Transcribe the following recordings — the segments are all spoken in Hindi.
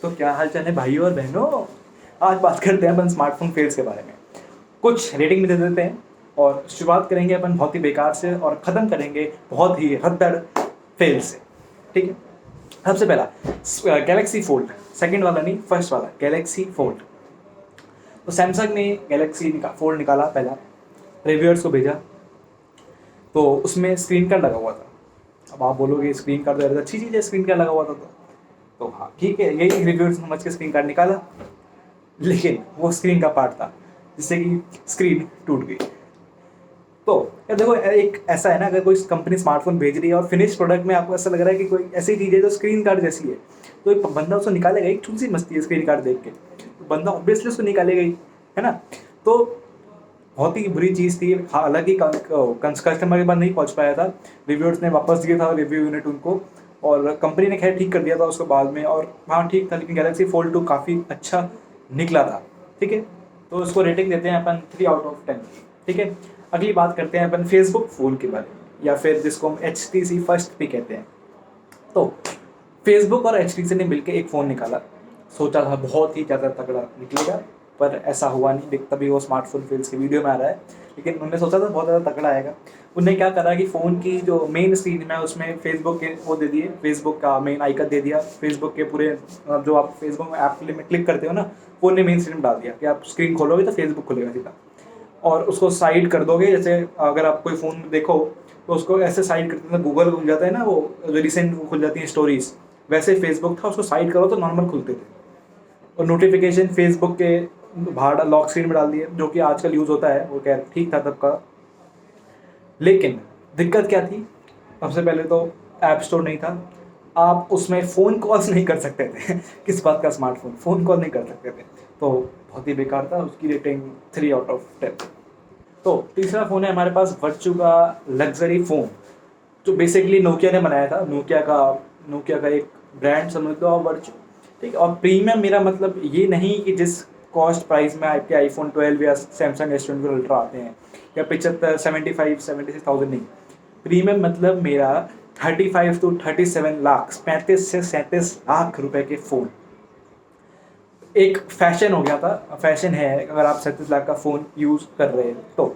तो क्या हाल चाल है भाइयों और बहनों। आज बात करते हैं अपन स्मार्टफोन फेल्स के बारे में। कुछ रेटिंग भी दे देते हैं और शुरुआत करेंगे अपन बहुत ही बेकार से और ख़त्म करेंगे बहुत ही हदर फेल से। ठीक है, सबसे पहला गैलेक्सी फोल्ड, सेकंड वाला नहीं, फर्स्ट वाला गैलेक्सी फोल्ड। तो सैमसंग ने गैलेक्सी फोल्ड निकाला, पहला रिव्यूअर्स को भेजा तो उसमें स्क्रीन कार्ड लगा हुआ था। अब आप बोलोगे स्क्रीन कार्ड तो अच्छी चीज़ है, स्क्रीन कार्ड लगा हुआ था तो हाँ ठीक है, यही रिव्यूअर्स समझ के स्क्रीन कार्ड निकाला, लेकिन वो स्क्रीन का पार्ट था जिससे कि स्क्रीन टूट गई। तो यार देखो, एक ऐसा है ना, अगर कोई कंपनी स्मार्टफोन भेज रही है और फिनिश प्रोडक्ट में आपको ऐसा लग रहा है कि कोई ऐसी चीज़ है जो स्क्रीन कार्ड जैसी है, तो एक बंदा उसको निकालेगा। एक छुंसी मस्ती है स्क्रीन कार्ड देख के, तो बंदा ऑब्वियसली उसको निकालेगा ही, है ना। तो बहुत ही बुरी चीज़ थी। हालांकि कस्टमर के पास नहीं पहुंच पाया था, रिव्यूअर्स ने वापस दिया था रिव्यू यूनिट उनको, और कंपनी ने खैर ठीक कर दिया था उसको बाद में, और हाँ ठीक था। लेकिन गैलेक्सी फोल्ड 2 काफ़ी अच्छा निकला था। ठीक है, तो उसको रेटिंग देते हैं अपन 3/10। ठीक है, अगली बात करते हैं अपन फेसबुक फ़ोन के बारे में, या फिर जिसको हम HTC फर्स्ट भी कहते हैं। तो फेसबुक और HTC ने मिलकर एक फ़ोन निकाला। सोचा था बहुत ही ज़्यादा तगड़ा निकलेगा, पर ऐसा हुआ नहीं। तभी वो स्मार्टफोन फेल्स की वीडियो में आ रहा है, लेकिन उन्होंने सोचा था बहुत ज़्यादा तगड़ा आएगा। उन्होंने क्या करा कि फ़ोन की जो मेन स्क्रीन है उसमें फेसबुक के वो दे दिए, फेसबुक का मेन आइकन दे दिया। फेसबुक के पूरे जो आप फेसबुक ऐप में क्लिक करते हो ना, फ़ोन ने मेन स्क्रीन में डाल दिया कि आप स्क्रीन खोलोगे तो फेसबुक खुलेगा सीधा, और उसको साइड कर दोगे। जैसे अगर आप कोई फ़ोन देखो तो उसको ऐसे साइड करते हैं, गूगल खुल जाता है ना, वो जो रिसेंट वो खुल जाती है स्टोरीज, वैसे फेसबुक था, उसको साइड करो तो नॉर्मल खुलते थे। और नोटिफिकेशन फेसबुक के बाहर लॉक स्क्रीन में डाल दिए, जो कि आजकल यूज़ होता है, वो क्या ठीक था तब का। लेकिन दिक्कत क्या थी, सबसे पहले तो ऐप स्टोर नहीं था, आप उसमें फ़ोन कॉल्स नहीं कर सकते थे किस बात का स्मार्टफोन, फ़ोन कॉल नहीं कर सकते थे, तो बहुत ही बेकार था। उसकी रेटिंग 3/10। तो तीसरा फ़ोन है हमारे पास वर्चू का लग्जरी फ़ोन, जो बेसिकली नोकिया ने बनाया था। नोकिया का एक ब्रांड समझ लो आप, वर्चू। ठीक है, और प्रीमियम मेरा मतलब ये नहीं कि जिस कॉस्ट प्राइस में आपके आईफोन 12 या सैमसंग S24 अल्ट्रा आते हैं, या 75-76,000 नहीं। प्रीमियम मतलब मेरा 35 to 37 लाख, 35 से 37 लाख रुपए के फ़ोन। एक फैशन हो गया था, फैशन है अगर आप 37 लाख का फ़ोन यूज़ कर रहे हैं तो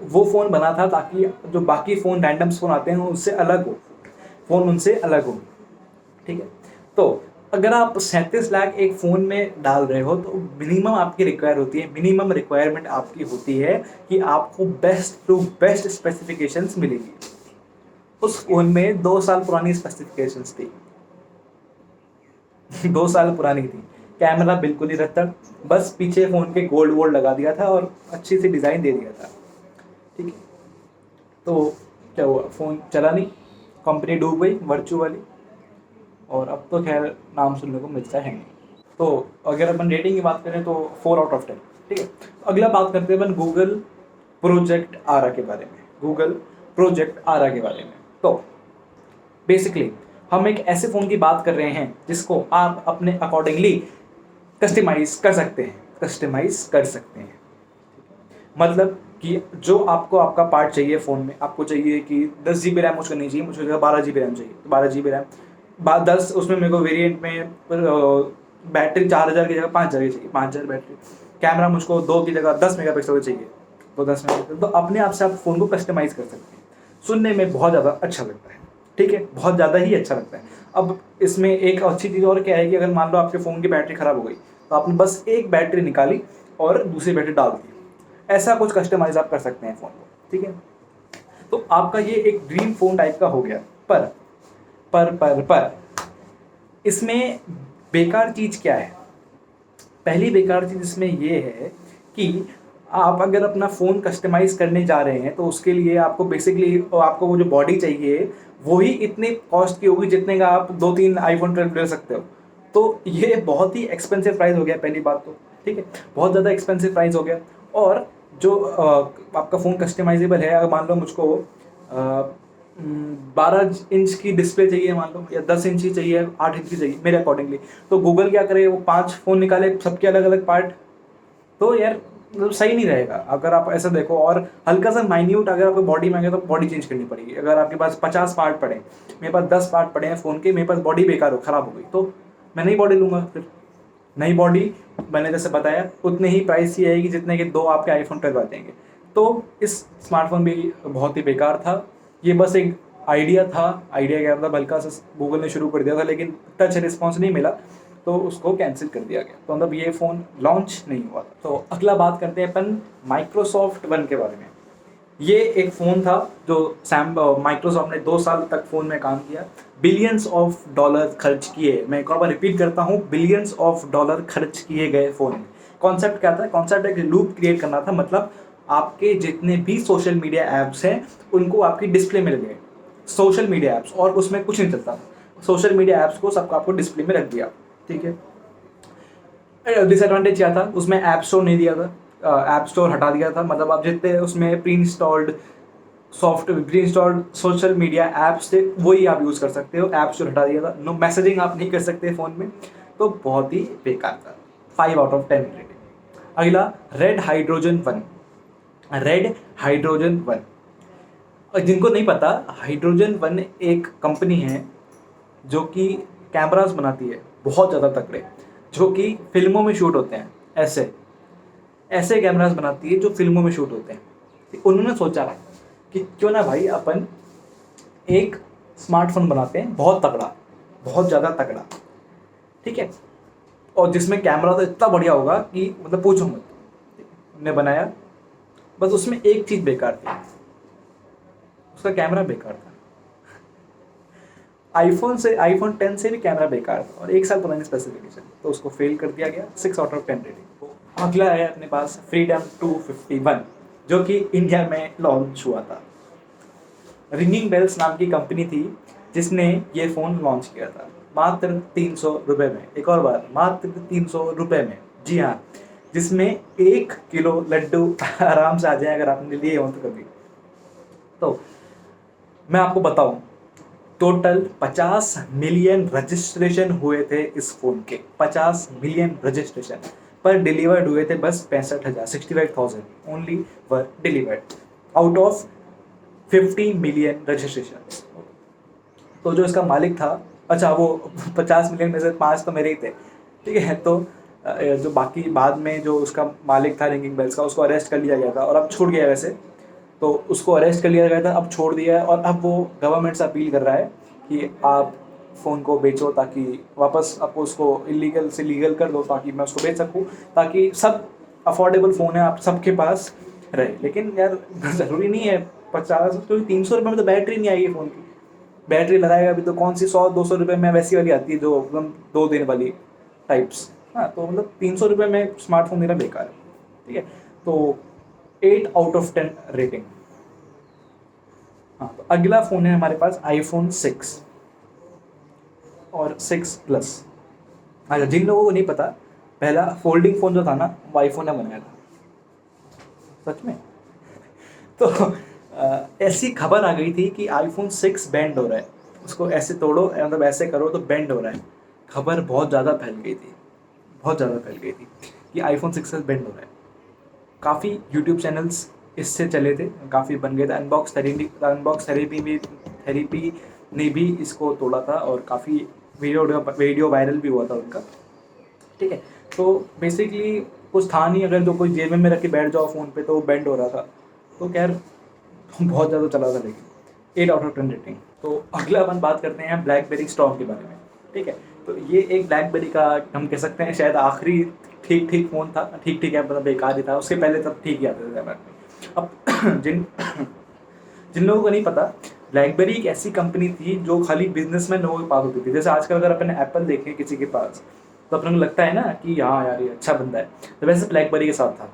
वो फ़ोन बना था ताकि जो बाकी फ़ोन रैंडम फ़ोन आते हैं उससे अलग हो, फ़ोन उनसे अलग हो। ठीक है, तो अगर आप 37 लाख एक फ़ोन में डाल रहे हो तो मिनिमम आपकी मिनिमम रिक्वायरमेंट आपकी होती है कि आपको बेस्ट टू बेस्ट स्पेसिफिकेशंस मिलेगी। उस फ़ोन में 2 साल पुरानी स्पेसिफिकेशंस थी 2 साल पुरानी थी। कैमरा बिल्कुल ही रत्तड़, बस पीछे फ़ोन के गोल्ड वोल्ड लगा दिया था और अच्छी सी डिज़ाइन दे दिया था। ठीक है, तो क्या हुआ, फ़ोन चला नहीं, कंपनी डूब गई वर्चू वाली, और अब तो खैर नाम सुनने को मिलता है नहीं। तो अगर अपन रेटिंग की बात करें तो 4/10। ठीक है, अगला बात करते हैं अपन गूगल प्रोजेक्ट आरा के बारे में। गूगल प्रोजेक्ट आरा के बारे में, तो बेसिकली हम एक ऐसे फ़ोन की बात कर रहे हैं जिसको आप अपने अकॉर्डिंगली कस्टमाइज़ कर सकते हैं। मतलब कि जो आपको आपका पार्ट चाहिए फ़ोन में, आपको चाहिए कि 10 GB रैम मुझको नहीं चाहिए, मुझे 12 GB रैम चाहिए, तो 12 GB रैम, 10 उसमें मेरे को वेरिएंट में बैटरी 4000 की जगह 5000 की चाहिए, 5000 बैटरी। कैमरा मुझको 2 की जगह 10 मेगापिक्सल का चाहिए, तो 10 मेगापिक्सल। तो अपने आप से आप फ़ोन को कस्टमाइज़ कर सकते हैं। सुनने में बहुत ज़्यादा अच्छा लगता है। ठीक है, बहुत ज़्यादा ही अच्छा लगता है। अब इसमें एक अच्छी चीज़ और क्या है कि अगर मान लो आपके फ़ोन की बैटरी ख़राब हो गई, तो आपने बस एक बैटरी निकाली और दूसरी बैटरी डाल दी, ऐसा कुछ कस्टमाइज़ आप कर सकते हैं फ़ोन को। ठीक है, तो आपका ये एक ड्रीम फ़ोन टाइप का हो गया। पर इसमें बेकार चीज़ क्या है? पहली बेकार चीज़ इसमें ये है कि आप अगर अपना फ़ोन कस्टमाइज़ करने जा रहे हैं तो उसके लिए आपको बेसिकली आपको वो जो बॉडी चाहिए वो ही इतने कॉस्ट की होगी जितने का आप 2-3 आईफोन 12 ले सकते हो। तो ये बहुत ही एक्सपेंसिव प्राइस हो गया पहली बात तो। ठीक है, बहुत ज़्यादा एक्सपेंसिव प्राइस हो गया। और जो आपका फ़ोन कस्टमाइजेबल है, अगर मान लो मुझको 12 इंच की डिस्प्ले चाहिए मान लो, या 10 इंच की चाहिए, 8 इंच की चाहिए मेरे अकॉर्डिंगली, तो गूगल क्या करे, वो 5 फ़ोन निकाले सबके अलग अलग पार्ट, तो यार मतलब सही नहीं रहेगा अगर आप ऐसा देखो। और हल्का सा माइन्यूट अगर आपको बॉडी में आ गया तो बॉडी चेंज करनी पड़ेगी। अगर आपके पास 50 पार्ट पड़े, मेरे पास 10 पार्ट पड़े हैं फ़ोन के, मेरे पास बॉडी बेकार हो ख़राब हो गई, तो मैं नई बॉडी लूँगा। फिर नई बॉडी मैंने जैसे बताया उतने ही प्राइस की आएगी जितने के 2 आपके आईफोन 12 आ जाएंगे। तो इस स्मार्टफोन भी बहुत ही बेकार था। ये बस एक आइडिया था, आइडिया क्या मतलब हल्का सा गूगल ने शुरू कर दिया था, लेकिन टच रिस्पॉन्स नहीं मिला तो उसको कैंसिल कर दिया गया। तो मतलब ये फ़ोन लॉन्च नहीं हुआ था। तो अगला बात करते हैं अपन माइक्रोसॉफ्ट वन के बारे में। ये एक फ़ोन था जो माइक्रोसॉफ्ट ने 2 साल तक फ़ोन में काम किया, बिलियंस ऑफ डॉलर खर्च किए। मैं एक और बार रिपीट करता हूँ, बिलियंस ऑफ डॉलर खर्च किए गए फ़ोन में। कॉन्सेप्ट क्या था? कॉन्सेप्ट एक लूप क्रिएट करना था, मतलब आपके जितने भी सोशल मीडिया ऐप्स हैं उनको आपकी डिस्प्ले में लगे, सोशल मीडिया ऐप्स, और उसमें कुछ नहीं चलता था। सोशल मीडिया ऐप्स को सबको आपको डिस्प्ले में रख दिया, ठीक है। डिसएडवांटेज क्या था? उसमें ऐप स्टोर नहीं दिया था, ऐप स्टोर हटा दिया था, मतलब आप जितने उसमें pre installed software, pre installed social media apps थे वही आप यूज़ कर सकते हो। ऐप स्टोर हटा दिया था, नो मैसेजिंग आप नहीं कर सकते फ़ोन में, तो बहुत ही बेकार था। 5 आउट ऑफ 10 रेटिंग। अगला red hydrogen one. Red hydrogen one, और जिनको नहीं पता, हाइड्रोजन वन एक कंपनी है जो कि कैमरास बनाती है बहुत ज़्यादा तगड़े, जो कि फिल्मों में शूट होते हैं। ऐसे ऐसे कैमरास बनाती है जो फिल्मों में शूट होते हैं। उन्होंने सोचा कि क्यों ना भाई अपन एक स्मार्टफोन बनाते हैं बहुत तगड़ा, बहुत ज़्यादा तगड़ा, ठीक है, और जिसमें कैमरा तो इतना बढ़िया होगा कि मतलब पूछो मत। उन्होंने बनाया, बस उसमें एक चीज़ बेकार थी, उसका कैमरा बेकार था। आईफोन 10 से भी कैमरा बेकार था और 1 साल पुरानी स्पेसिफिकेशन, तो उसको फेल कर दिया गया। 6 आउट ऑफ 10 रेटिंग। अगला है अपने पास फ्रीडम 251, जो कि इंडिया में लॉन्च हुआ था। रिंगिंग बेल्स नाम की कंपनी थी जिसने ये फ़ोन लॉन्च किया था मात्र 300 रुपये में। एक और बार, मात्र 300 रुपये में, जी हाँ, जिसमें 1 किलो लड्डू आराम से आ जाए अगर आपने लिए हो तो कभी। तो मैं आपको बताऊं, टोटल 50 मिलियन रजिस्ट्रेशन हुए थे इस फ़ोन के। 50 मिलियन रजिस्ट्रेशन, पर डिलीवर्ड हुए थे बस 65,000, 65,000 only were delivered out of 50 million registration. तो जो इसका मालिक था, अच्छा वो 50 मिलियन में से 5 तो मेरे ही थे, ठीक है। तो जो बाकी बाद में जो उसका मालिक था रिंगिंग बेल्स का, उसको अरेस्ट कर लिया गया था और अब छूट गया वैसे। तो उसको अरेस्ट कर लिया गया था, अब छोड़ दिया है, और अब वो गवर्नमेंट से अपील कर रहा है कि आप फ़ोन को बेचो, ताकि वापस आपको उसको इलीगल से लीगल कर दो, ताकि मैं उसको बेच सकूँ, ताकि सब अफोर्डेबल फ़ोन है आप सबके पास रहे। लेकिन यार ज़रूरी नहीं है 50, तो 300 रुपये में तो बैटरी नहीं आएगी फ़ोन की। बैटरी लगाएगा भी तो कौन सी 100-200 रुपये में वैसी वाली आती है जो एकदम 2 दिन वाली टाइप्स। हाँ, तो मतलब 300 रुपये में स्मार्टफोन मेरा बेकार है, ठीक है। तो 8 आउट ऑफ 10 रेटिंग। हाँ, तो अगला फ़ोन है हमारे पास आईफोन 6 और 6 प्लस। अच्छा, जिन लोगों को नहीं पता, पहला फोल्डिंग फ़ोन जो था ना वो आईफोन ने बनाया था, सच में। तो ऐसी खबर आ गई थी कि आईफोन 6 बैंड हो रहा है, उसको ऐसे तोड़ो, मतलब ऐसे करो तो बैंड हो रहा है। खबर बहुत ज़्यादा फैल गई थी, बहुत ज़्यादा फैल गई थी कि आईफोन 6 बैंड हो रहा है। काफ़ी यूट्यूब चैनल्स इससे चले थे, काफ़ी बन गए थे। अनबॉक्स थेरेपी ने भी इसको तोड़ा था और काफ़ी वीडियो वायरल भी हुआ था उनका, ठीक है। तो बेसिकली कुछ था नहीं, अगर जो कोई जेब में रख के बैठ जाओ फ़ोन पे तो वो बैंड हो रहा था। तो खैर बहुत ज़्यादा चला था, लेकिन 8 आउट ऑफ 10 रेटिंग। तो अगला अपन बात करते हैं ब्लैकबेरी स्टॉर्म के बारे में, ठीक है। तो ये एक ब्लैकबेरी का हम कह सकते हैं शायद आखिरी ठीक फ़ोन था। ठीक है, मतलब बेकार ही था, उसके पहले तब ठीक ही आते थे। अब जिन जिन लोगों को नहीं पता, ब्लैकबेरी एक ऐसी कंपनी थी जो खाली बिजनेसमैन लोगों के पास होती थी। जैसे आजकल अगर अपन एप्पल देखें किसी के पास तो अपन को लगता है ना कि हाँ यार ये अच्छा बंदा है, तो वैसे ब्लैकबेरी के साथ था,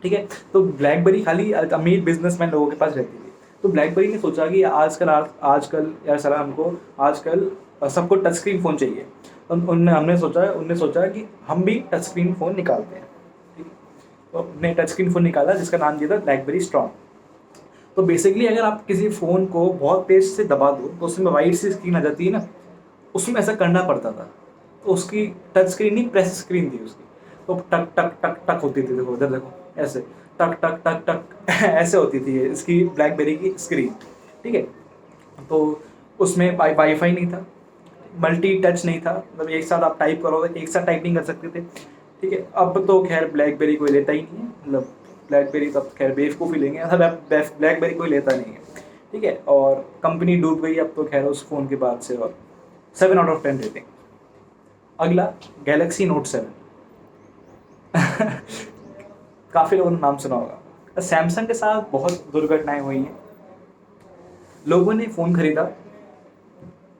ठीक है। तो ब्लैकबेरी खाली अमीर बिजनेसमैन लोगों के पास रहती थी। तो ब्लैकबेरी ने सोचा कि आजकल यार सलाह हमको आजकल सबको टच स्क्रीन फ़ोन चाहिए। उनने सोचा कि हम भी टच स्क्रीन फ़ोन निकालते हैं, ठीक है। तो उन्होंने टच स्क्रीन फ़ोन निकाला जिसका नाम दिया था ब्लैकबेरी स्टॉर्म। तो बेसिकली अगर आप किसी फ़ोन को बहुत तेज़ से दबा दो तो उसमें वाइट सी स्क्रीन आ जाती है ना, उसमें ऐसा करना पड़ता था। तो उसकी टच स्क्रीन नहीं, प्रेस स्क्रीन थी उसकी। तो टक टक टक टक होती थी, देखो उधर देखो, ऐसे टक टक टक टक ऐसे होती थी इसकी ब्लैकबेरी की स्क्रीन, ठीक है। तो उसमें वाईफाई नहीं था, मल्टी टच नहीं था, मतलब एक साथ आप टाइप करो तो एक साथ टाइपिंग कर सकते थे। ठीक है, अब तो खैर ब्लैकबेरी कोई लेता ही नहीं है, मतलब ब्लैकबेरी तब खैर बेवकूफ़ी लेंगे, मतलब ब्लैकबेरी कोई लेता नहीं है। ठीक है, और कंपनी डूब गई अब तो खैर उस फ़ोन के बाद से, और 7/10 रेटिंग। अगला गैलेक्सी नोट 7 काफ़ी लोगों ने नाम सुना होगा। सैमसंग के साथ बहुत दुर्घटनाएं हुई हैं। लोगों ने फ़ोन खरीदा,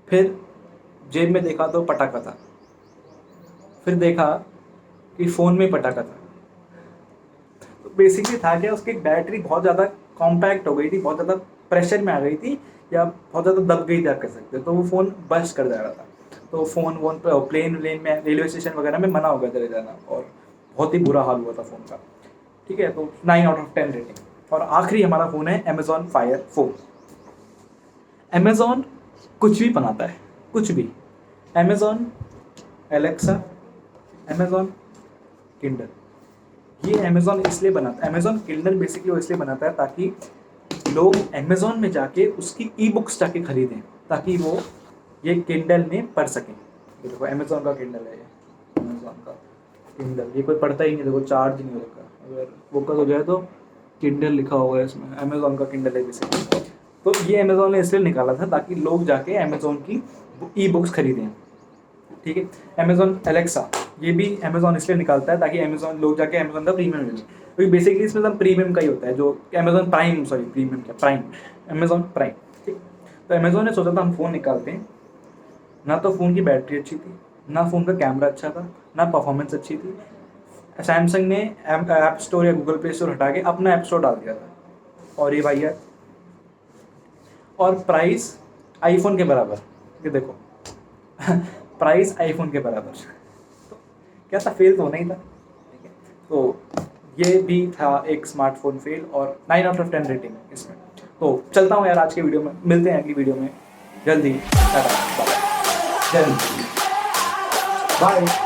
फिर जेब में देखा तो पटाखा था, फिर देखा कि फ़ोन में पटाखा था। तो बेसिकली था क्या, उसकी बैटरी बहुत ज़्यादा कॉम्पैक्ट हो गई थी, बहुत ज़्यादा प्रेशर में आ गई थी, या बहुत ज़्यादा दब गई थी आप कह सकते हो, तो वो फ़ोन बस्ट कर जा रहा था। तो फ़ोन वोन प्लेन व्लेन में, रेलवे स्टेशन वगैरह में मना हो गया चले जाना, और बहुत ही बुरा हाल हुआ था फ़ोन का। ठीक है, तो 9/10 रेटिंग। और आखिरी हमारा फ़ोन है अमेज़ॉन फायर 4। अमेज़ॉन कुछ भी बनाता है, कुछ भी। अमेज़ॉन एलेक्सा, अमेज़ॉन किंडल, ये अमेज़ॉन इसलिए बनाता है, अमेज़ॉन किंडल बेसिकली वो इसलिए बनाता है ताकि लोग अमेज़ॉन में जाके उसकी ई बुक्स जाके खरीदें, ताकि वो ये किंडल में पढ़ सकें। ये देखो अमेज़ॉन का किंडल है, ये अमेज़ॉन का किंडल, ये कोई पढ़ता ही नहीं, देखो चार्ज नहीं होगा, अगर फोकस हो जाए तो किंडल लिखा हुआ है इसमें, अमेज़ॉन का किंडल है बेसिकली। तो ये अमेज़ॉन ने इसलिए निकाला था ताकि लोग जाके अमेज़ॉन की ई बुक्स खरीदें। ठीक है, अमेज़ॉन एलेक्सा, ये भी अमेज़ॉन इसलिए निकालता है ताकि अमेज़ॉन लोग जाके अमेज़ॉन का प्रीमियम ले लें, क्योंकि बेसिकली इसमें सब प्रीमियम का ही होता है, जो अमेज़ॉन प्राइम, सॉरी प्रीमियम क्या, प्राइम, अमेज़ॉन प्राइम। ठीक, तो अमेज़ॉन ने सोचा था हम फ़ोन निकालते हैं, ना तो फ़ोन की बैटरी अच्छी थी, ना फ़ोन का कैमरा अच्छा था, ना परफॉर्मेंस अच्छी थी। सैमसंग ने ऐप स्टोर या गूगल प्ले स्टोर हटा के अपना ऐप स्टोर डाल दिया था, और ये भाई है, और प्राइस आईफोन के बराबर, ये देखो प्राइस आईफोन के बराबर, तो क्या था, फेल तो होना ही था। ठीक है, तो ये भी था एक स्मार्टफोन फेल, और 9/10 रेटिंग इसमें। तो चलता हूँ यार आज के वीडियो में, मिलते हैं अगली वीडियो में जल्दी, जल्दी, बाय।